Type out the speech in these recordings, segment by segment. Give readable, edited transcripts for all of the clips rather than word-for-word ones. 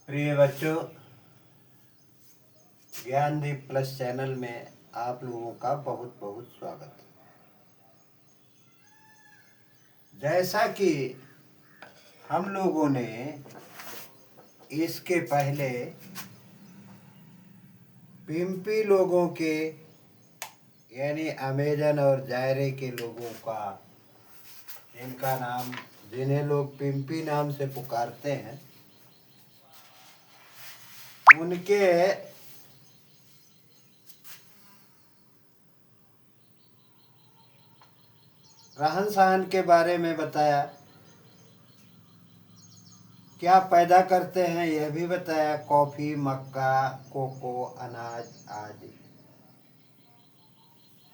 प्रिय बच्चों, Gyandeep plus channel में आप लोगों का बहुत बहुत स्वागत है। जैसा कि हम लोगों ने इसके पहले पिम्पी लोगों के यानी अमेजन और जायरे के लोगों का जिन्हें लोग पिम्पी नाम से पुकारते हैं, उनके रहन सहन के बारे में बताया। क्या पैदा करते हैं यह भी बताया। कॉफ़ी, मक्का, कोको, अनाज आदि।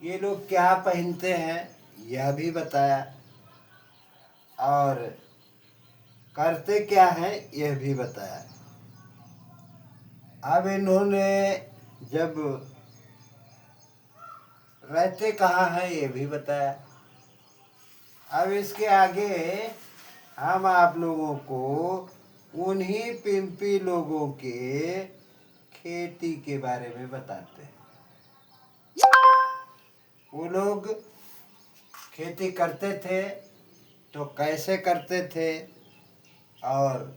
ये लोग क्या पहनते हैं यह भी बताया, और करते क्या है यह भी बताया। अब इन्होंने जब रहते कहाँ हैं ये भी बताया। अब इसके आगे हम आप लोगों को उन्हीं पिम्पी लोगों के खेती के बारे में बताते हैं। वो लोग खेती करते थे तो कैसे करते थे और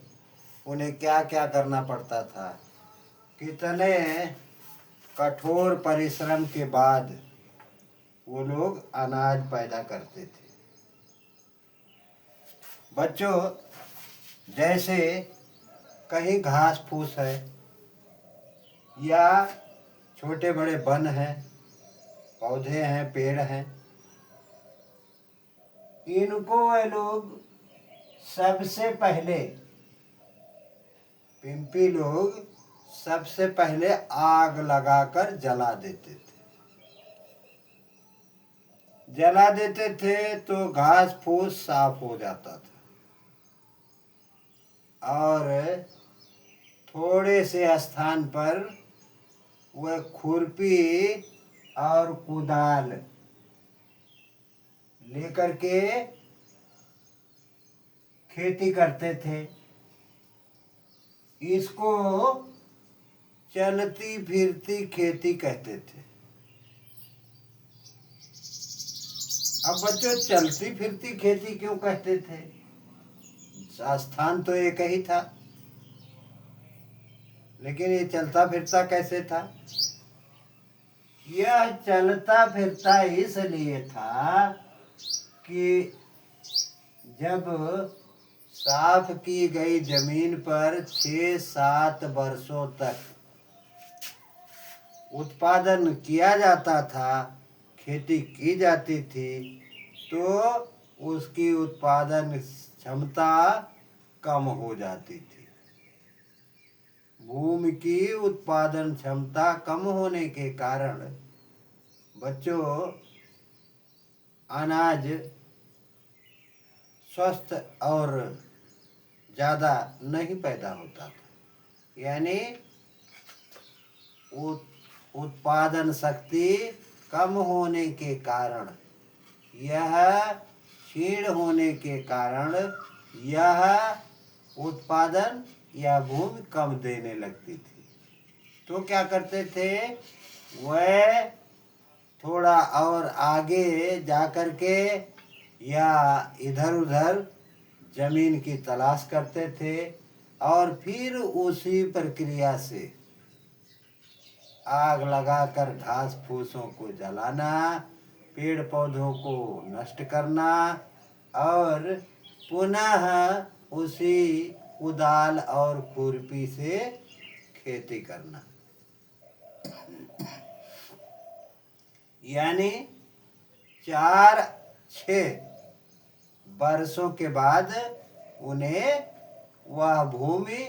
उन्हें क्या क्या करना पड़ता था, कितने कठोर परिश्रम के बाद वो लोग अनाज पैदा करते थे। बच्चों, जैसे कहीं घास फूस है या छोटे बड़े वन हैं, पौधे हैं, पेड़ हैं, इनको वे लोग सबसे पहले पिम्पी लोग सबसे पहले आग लगाकर जला देते थे। जला देते थे तो घास फूस साफ हो जाता था, और थोड़े से स्थान पर वह खुरपी और कुदाल लेकर के खेती करते थे। इसको चलती फिरती खेती कहते थे। अब बच्चों, चलती फिरती खेती क्यों कहते थे? स्थान तो एक ही था, लेकिन ये चलता फिरता कैसे था? यह चलता फिरता इसलिए था कि जब साफ की गई जमीन पर 6-7 वर्षों तक उत्पादन किया जाता था, खेती की जाती थी, तो उसकी उत्पादन क्षमता कम हो जाती थी। भूमि की उत्पादन क्षमता कम होने के कारण बच्चों अनाज स्वस्थ और ज़्यादा नहीं पैदा होता था, यानी उत्पादन शक्ति कम होने के कारण, यह क्षीण होने के कारण यह उत्पादन या भूमि कम देने लगती थी। तो क्या करते थे, वह थोड़ा और आगे जा कर के या इधर उधर जमीन की तलाश करते थे, और फिर उसी प्रक्रिया से आग लगाकर घास फूसों को जलाना, पेड़ पौधों को नष्ट करना, और पुनः उसी कुदाल और खुरपी से खेती करना। यानी 4-6 वर्षों के बाद उन्हें वह भूमि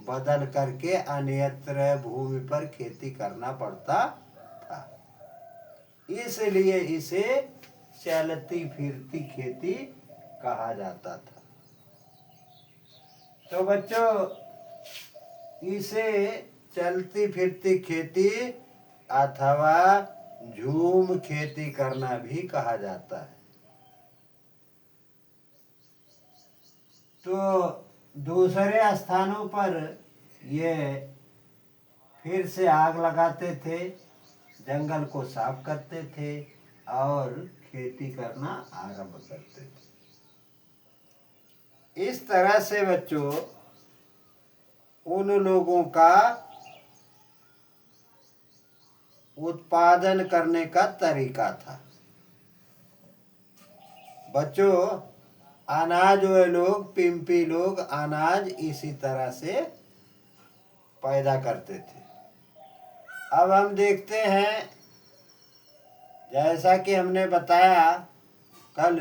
बदल करके अन्यत्र भूमि पर खेती करना पड़ता था। इसलिए इसे चलती फिरती खेती कहा जाता था। तो बच्चों, इसे चलती फिरती खेती अथवा झूम खेती करना भी कहा जाता है। तो दूसरे स्थानों पर ये फिर से आग लगाते थे, जंगल को साफ करते थे और खेती करना आरंभ करते थे। इस तरह से बच्चों उन लोगों का उत्पादन करने का तरीका था। बच्चों अनाज वे लोग पिंपी लोग अनाज इसी तरह से पैदा करते थे। अब हम देखते हैं, जैसा कि हमने बताया कल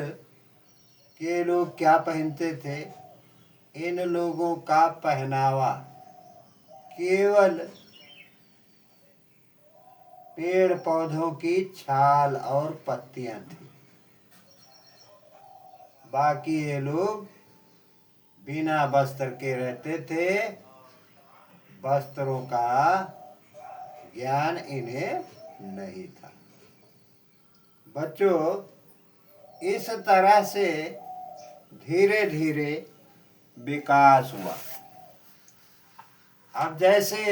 कि ये लोग क्या पहनते थे। इन लोगों का पहनावा केवल पेड़ पौधों की छाल और पत्तियां थी। बाकी ये लोग बिना वस्त्र के रहते थे। वस्त्रों का ज्ञान इन्हें नहीं था। बच्चों इस तरह से धीरे धीरे विकास हुआ। अब जैसे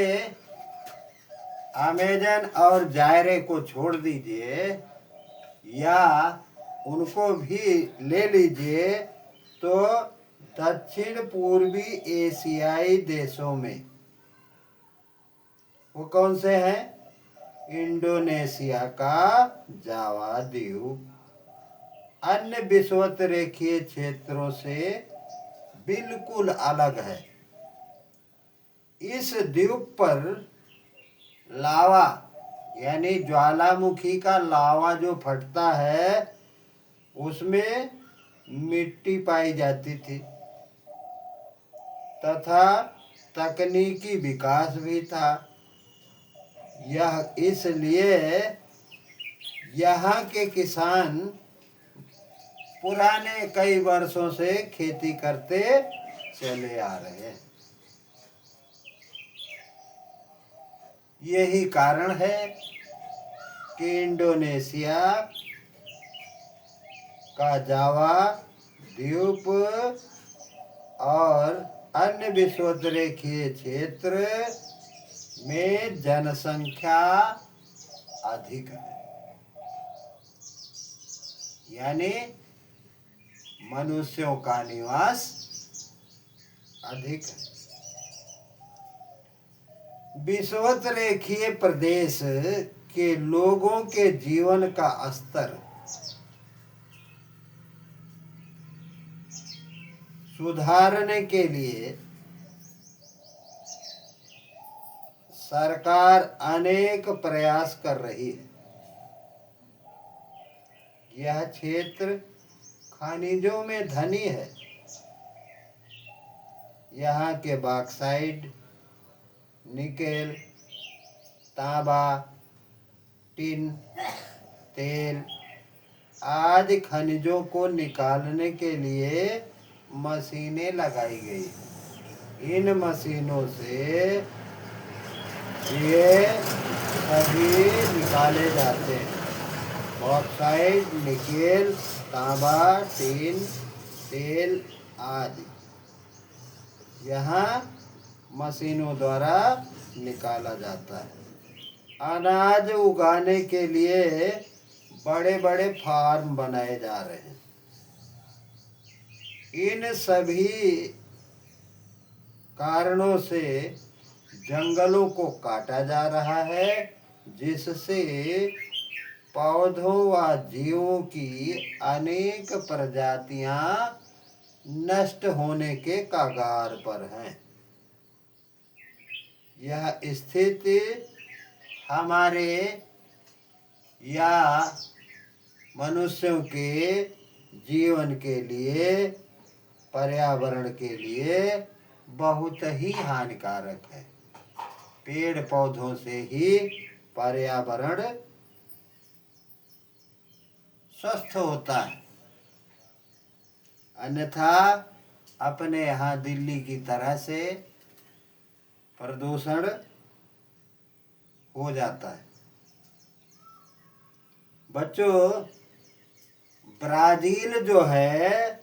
अमेजन और जायरे को छोड़ दीजिए या उनको भी ले लीजिए, तो दक्षिण पूर्वी एशियाई देशों में वो कौन से हैं? इंडोनेशिया का जावा द्वीप अन्य विषुवत रेखीय क्षेत्रों से बिल्कुल अलग है। इस द्वीप पर लावा यानी ज्वालामुखी का लावा जो फटता है उसमें मिट्टी पाई जाती थी तथा तकनीकी विकास भी था। यह इसलिए यहाँ के किसान पुराने कई वर्षों से खेती करते चले आ रहे हैं। यही कारण है कि इंडोनेशिया का जावा द्वीप और अन्य विषुवतरेखीय क्षेत्र में जनसंख्या अधिक है, यानी मनुष्यों का निवास अधिक है। विषुवत रेखीय प्रदेश के लोगों के जीवन का स्तर सुधारने के लिए सरकार अनेक प्रयास कर रही है। यह क्षेत्र खनिजों में धनी है। यहाँ के बॉक्साइट, निकेल, तांबा, टिन, तेल आदि खनिजों को निकालने के लिए मशीनें लगाई गई। इन मशीनों से ये सभी निकाले जाते हैं। बॉक्साइट, निकेल, तांबा, टिन, तेल आदि यहाँ मशीनों द्वारा निकाला जाता है। अनाज उगाने के लिए बड़े बड़े फार्म बनाए जा रहे हैं। इन सभी कारणों से जंगलों को काटा जा रहा है, जिससे पौधों व जीवों की अनेक प्रजातियां नष्ट होने के कगार पर हैं। यह स्थिति हमारे या मनुष्यों के जीवन के लिए, पर्यावरण के लिए बहुत ही हानिकारक है। पेड़ पौधों से ही पर्यावरण स्वस्थ होता है, अन्यथा अपने यहाँ दिल्ली की तरह से प्रदूषण हो जाता है। बच्चों ब्राजील जो है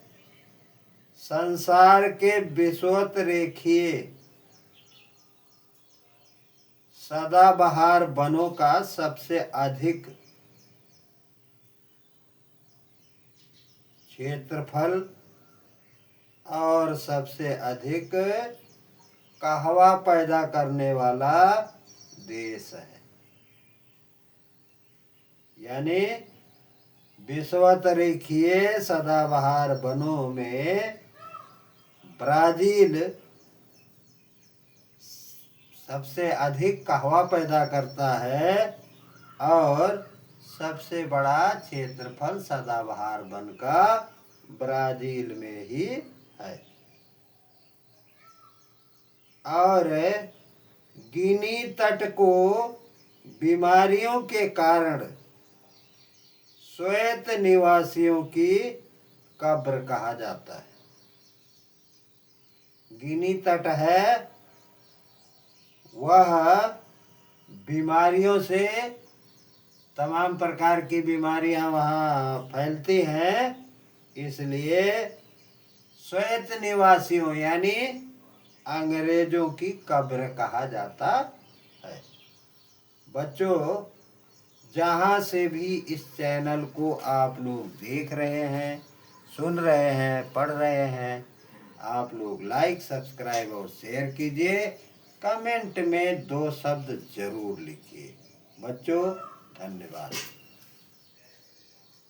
संसार के विषुवत रेखीय सदाबहार वनों का सबसे अधिक क्षेत्रफल और सबसे अधिक कहवा पैदा करने वाला देश है। यानी विषुवतरेखीय सदाबहार वनों में ब्राजील सबसे अधिक कहवा पैदा करता है और सबसे बड़ा क्षेत्रफल सदाबहार वन का ब्राजील में ही है। और गिनी तट को बीमारियों के कारण श्वेत निवासियों की कब्र कहा जाता है। गिनी तट है वह बीमारियों से, तमाम प्रकार की बीमारियां वहाँ फैलती हैं, इसलिए श्वेत निवासियों यानी अंग्रेजों की कब्र कहा जाता है। बच्चों, जहाँ से भी इस चैनल को आप लोग देख रहे हैं, सुन रहे हैं, पढ़ रहे हैं, आप लोग लाइक, सब्सक्राइब और शेयर कीजिए। कमेंट में 2 शब्द जरूर लिखिए। बच्चों, धन्यवाद।